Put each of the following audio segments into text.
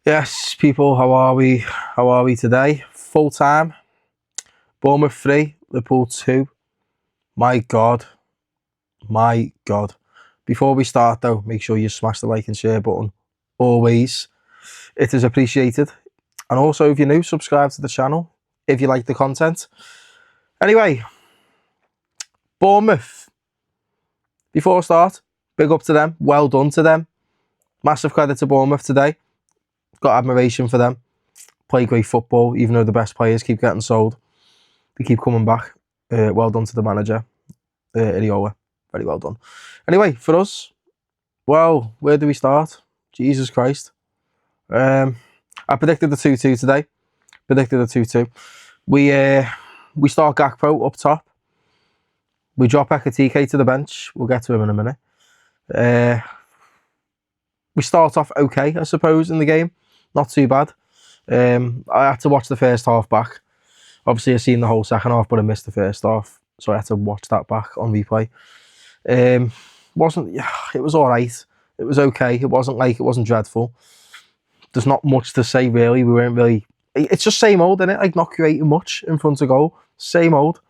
Yes, people, how are we? How are we today? Full time. Bournemouth 3, Liverpool 2. My God. My God. Before we start, though, make sure you smash the like and share button. Always. It is appreciated. And also, if you're new, subscribe to the channel if you like the content. Anyway, Bournemouth. Before I start, big up to them. Well done to them. Massive credit to Bournemouth today. Got admiration for them. Play great football, even though the best players keep getting sold. They keep coming back. Well done to the manager, Iriola. Very well done. Anyway, for us, well, where do we start? Jesus Christ. I predicted the 2-2 today. Predicted the 2-2. We start Gakpo up top. We drop Ekatike to the bench. We'll get to him in a minute. We start off okay, I suppose, in the game. Not too bad. I had to watch the first half back. Obviously, I seen the whole second half, but I missed the first half, so I had to watch that back on replay. It was all right. It was okay. It wasn't dreadful. There's not much to say really. We weren't really. It's just same old, isn't it? Like not creating much in front of goal. Same old.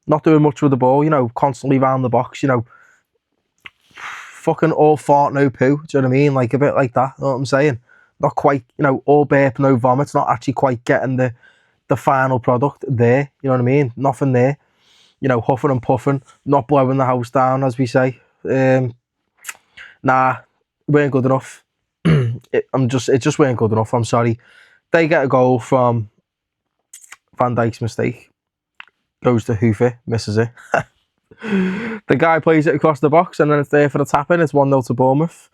Not doing much with the ball. Constantly round the box. Fucking all fart no poo. Do you know what I mean? Like a bit like that. You know what I'm saying? Not quite. All burp no vomit. Not actually quite getting the final product there. You know what I mean? Nothing there. Huffing and puffing, not blowing the house down, as we say. Nah, weren't good enough. It just weren't good enough. I'm sorry. They get a goal from Van Dijk's mistake. Goes to Hoofer, misses it. The guy plays it across the box, and then it's there for the tap in. It's 1-0 to Bournemouth.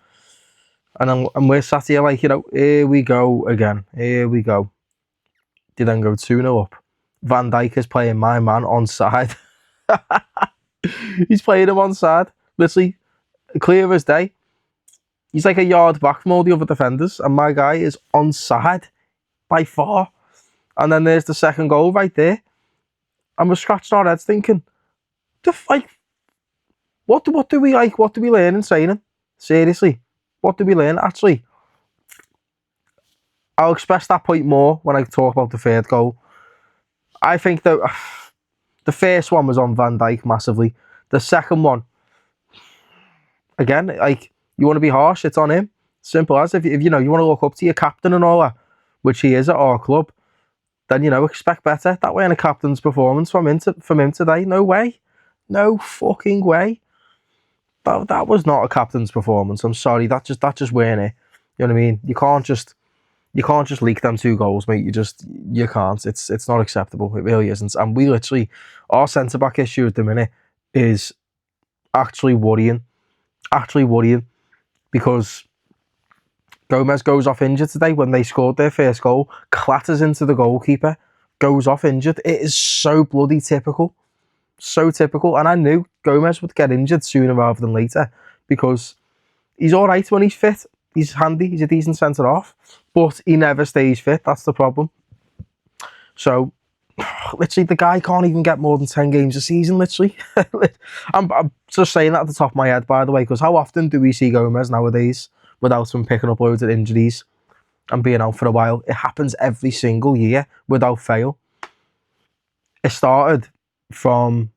And we're sat here like, here we go again. Here we go. They then go 2-0 up. Van Dijk is playing my man onside. He's playing him onside. Literally, clear as day. He's like a yard back from all the other defenders, and my guy is onside by far. And then there's the second goal right there. And we're scratching our heads thinking, what do we learn in training? Seriously, what do we learn? Actually, I'll express that point more when I talk about the third goal. I think that the first one was on Van Dijk massively. The second one, again, like, you want to be harsh, it's on him. Simple as. If you want to look up to your captain and all that, which he is at our club, then, expect better. That way in a captain's performance from him today. No way. No fucking way. That was not a captain's performance. I'm sorry. That just weren't it. You know what I mean? You can't just leak them 2 goals, mate. You can't. It's not acceptable. It really isn't. And we literally, our centre back issue at the minute is actually worrying. Because Gomez goes off injured today when they scored their first goal, clatters into the goalkeeper, goes off injured. It is so bloody typical. So typical. And I knew Gomez would get injured sooner rather than later because he's all right when he's fit. He's handy. He's a decent centre-half. But he never stays fit. That's the problem. So, literally, the guy can't even get more than 10 games a season, literally. I'm just saying that at the top of my head, by the way, because how often do we see Gomez nowadays without him picking up loads of injuries and being out for a while? It happens every single year without fail. It started from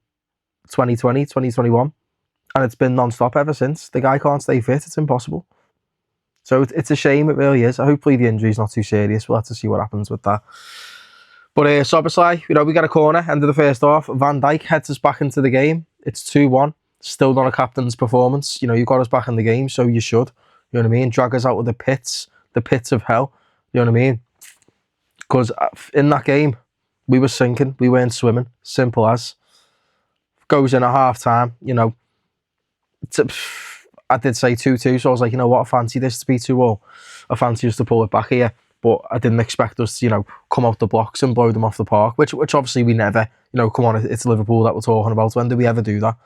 2020, 2021, and it's been non-stop ever since. The guy can't stay fit. It's impossible. So it's a shame. It really is. Hopefully the injury's not too serious. We'll have to see what happens with that. But Szoboszlai, we get a corner, end of the first half. Van Dijk heads us back into the game. It's 2-1. Still not a captain's performance. You got us back in the game, so you should. You know what I mean? Drag us out of the pits of hell. You know what I mean? Because in that game, we were sinking. We weren't swimming. Simple as. Goes in at half-time, I did say 2-2, so I was like, what, I fancy this to be 2-2. I fancy us to pull it back here. But I didn't expect us to, come out the blocks and blow them off the park, which obviously we never, come on, it's Liverpool that we're talking about. When do we ever do that?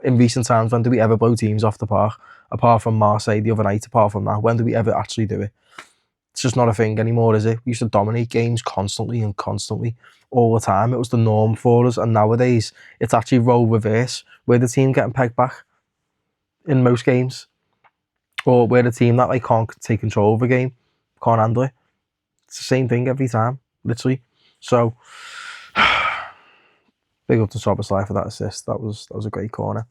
In recent times, when do we ever blow teams off the park? Apart from Marseille the other night, apart from that, when do we ever actually do it? It's just not a thing anymore, is it? We used to dominate games constantly, all the time. It was the norm for us, and nowadays, it's actually role reverse. We're the team getting pegged back in most games. Or we're the team that can't take control of a game. Can't handle it. It's the same thing every time, literally. So, big up to Szoboszlai for that assist. That was a great corner.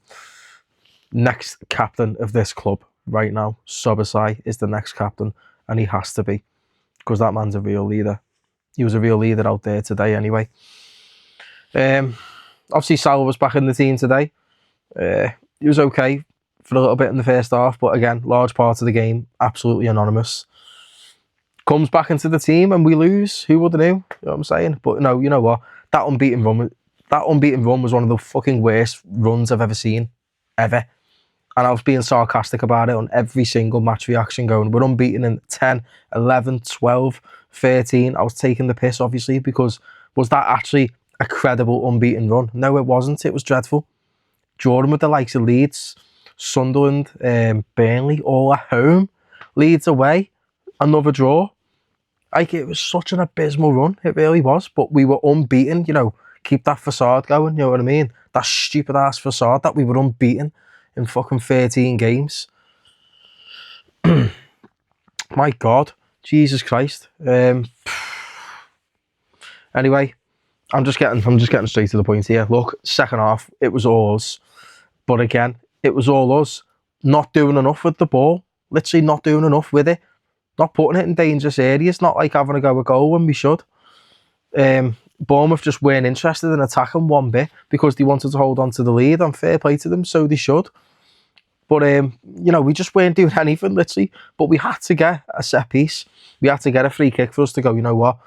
Next captain of this club right now, Szoboszlai is the next captain, and he has to be, because that man's a real leader. He was a real leader out there today anyway. Obviously Salah was back in the team today. He was okay for a little bit in the first half, but again, large part of the game, absolutely anonymous. Comes back into the team and we lose. Who would have knew? You know what I'm saying? But no, you know what? That unbeaten run was one of the fucking worst runs I've ever seen. Ever. And I was being sarcastic about it on every single match reaction going, we're unbeaten in 10, 11, 12, 13. I was taking the piss, obviously, because was that actually a credible unbeaten run? No, it wasn't. It was dreadful. Drawing with the likes of Leeds, Sunderland, Burnley, all at home. Leeds away, another draw. Like, it was such an abysmal run. It really was. But we were unbeaten, you know, keep that facade going, you know what I mean? That stupid ass facade that we were unbeaten in fucking 13 games. My God. Jesus Christ. Anyway, I'm just getting straight to the point here. Look, second half, it was all us. But again, it was all us. Not doing enough with the ball. Literally not doing enough with it. Not putting it in dangerous areas. Not like having a go at goal when we should. Bournemouth just weren't interested in attacking one bit because they wanted to hold on to the lead, and fair play to them, so they should. But, you know, we just weren't doing anything, literally. But we had to get a set piece. We had to get a free kick for us to go, you know what?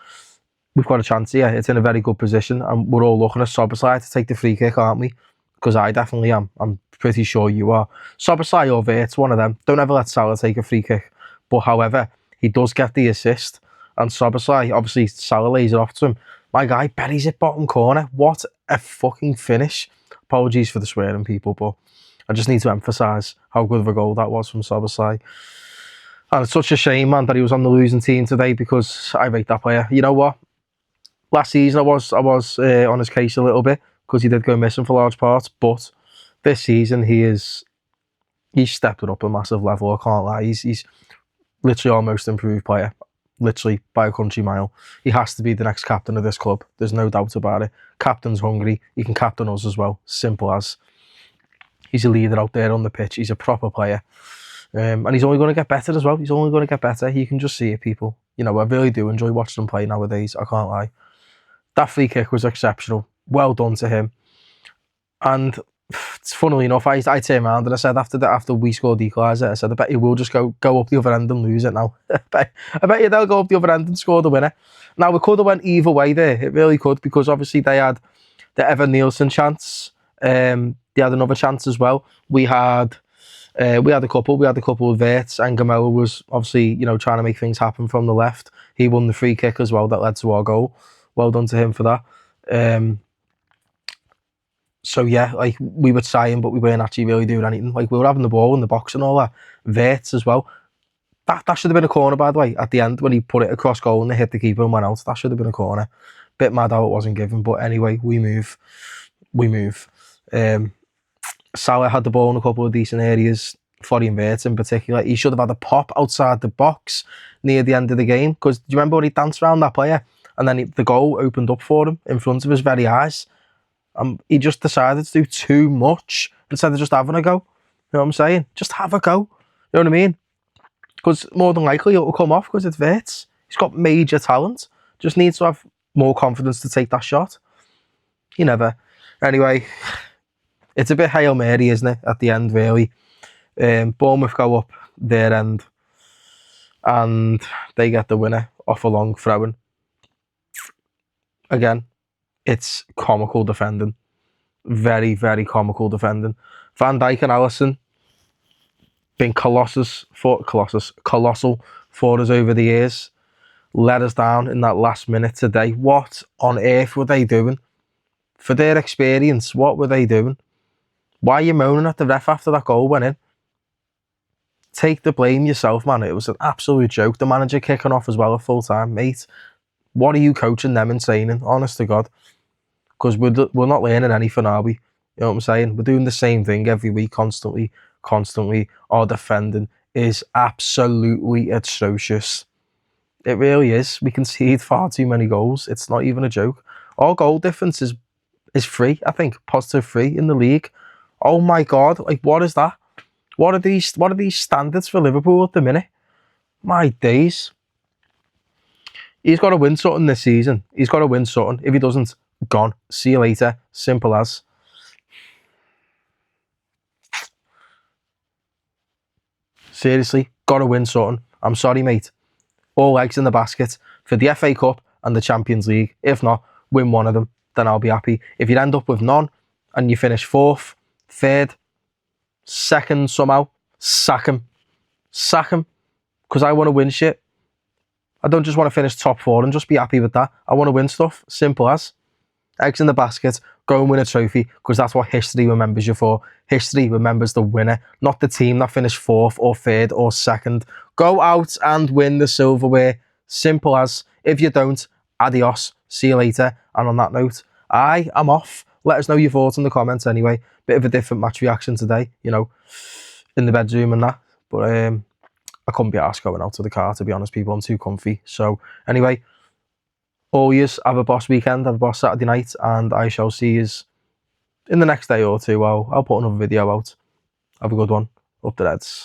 We've got a chance here. It's in a very good position. And we're all looking at Szoboszlai to take the free kick, aren't we? Because I definitely am. I'm pretty sure you are. Szoboszlai or Wirtz, one of them. Don't ever let Salah take a free kick. But, however, he does get the assist. And Szoboszlai, obviously, Salah lays it off to him. My guy buries it bottom corner. What a fucking finish. Apologies for the swearing, people, but I just need to emphasise how good of a goal that was from Szoboszlai. And it's such a shame, man, that he was on the losing team today, because I rate that player. You know what? Last season I was on his case a little bit because he did go missing for large parts, but this season he's stepped it up a massive level. I can't lie. He's literally our most improved player, literally by a country mile. He has to be the next captain of this club. There's no doubt about it. Captain's hungry. He can captain us as well. Simple as. He's a leader out there on the pitch. He's a proper player. And he's only going to get better as well. He's only going to get better. You can just see it, people. You know, I really do enjoy watching him play nowadays. I can't lie. That free kick was exceptional. Well done to him. And funnily enough, I turned around and I said after we scored the equaliser, I said, I bet you will just go up the other end and lose it now. I bet you they'll go up the other end and score the winner. Now, it could have went either way there. It really could, because obviously they had the Evan Nielsen chance. They had another chance as well. We had a couple. We had a couple of Wirtz, and Gamella was obviously, you know, trying to make things happen from the left. He won the free kick as well that led to our goal. Well done to him for that. So yeah, like, we were trying, but we weren't actually really doing anything. Like, we were having the ball in the box and all that. Wirtz as well. That should have been a corner, by the way, at the end when he put it across goal and they hit the keeper and went out. That should have been a corner. Bit mad how it wasn't given, but anyway, we move. Salah had the ball in a couple of decent areas. Florian Wirtz in particular, he should have had a pop outside the box near the end of the game, because do you remember when he danced around that player and then the goal opened up for him in front of his very eyes? He just decided to do too much instead of just having a go. You know what I'm saying? Just have a go. You know what I mean? Because more than likely it'll come off, because it's Wirtz. He's got major talent. Just needs to have more confidence to take that shot. He never. Anyway, it's a bit Hail Mary, isn't it, at the end, really? Bournemouth go up their end and they get the winner off a long throw-in. Again, it's comical defending. Very, very comical defending. Van Dijk and Alisson been colossal for us over the years. Let us down in that last minute today. What on earth were they doing? For their experience, what were they doing? Why are you moaning at the ref after that goal went in? Take the blame yourself, man. It was an absolute joke. The manager kicking off as well at full time. Mate, what are you coaching them and saying? Honest to God. Because we're not learning anything, are we? You know what I'm saying? We're doing the same thing every week, constantly. Our defending is absolutely atrocious. It really is. We concede far too many goals. It's not even a joke. Our goal difference is 3, I think, positive 3 in the league. Oh my God, like what is that? What are these standards for Liverpool at the minute? My days. He's got to win something this season. He's got to win something. If he doesn't, gone. See you later. Simple as. Seriously, got to win something. I'm sorry, mate. All eggs in the basket for the FA Cup and the Champions League. If not, win one of them, then I'll be happy. If you end up with none and you finish 4th, 3rd, 2nd somehow, sack him. Sack him. Because I want to win shit. I don't just want to finish top 4 and just be happy with that. I want to win stuff. Simple as. Eggs in the basket. Go and win a trophy, because that's what history remembers you for. History remembers the winner, not the team that finished 4th or 3rd or 2nd. Go out and win the silverware. Simple as. If you don't, adios. See you later. And on that note, I am off. Let us know your thoughts in the comments anyway. Bit of a different match reaction today, you know, in the bedroom and that. But I couldn't be asked going out to the car, to be honest, people. I'm too comfy. So anyway, all yous have a boss weekend, have a boss Saturday night, and I shall see yous in the next day or two. I'll put another video out. Have a good one. Up the Reds.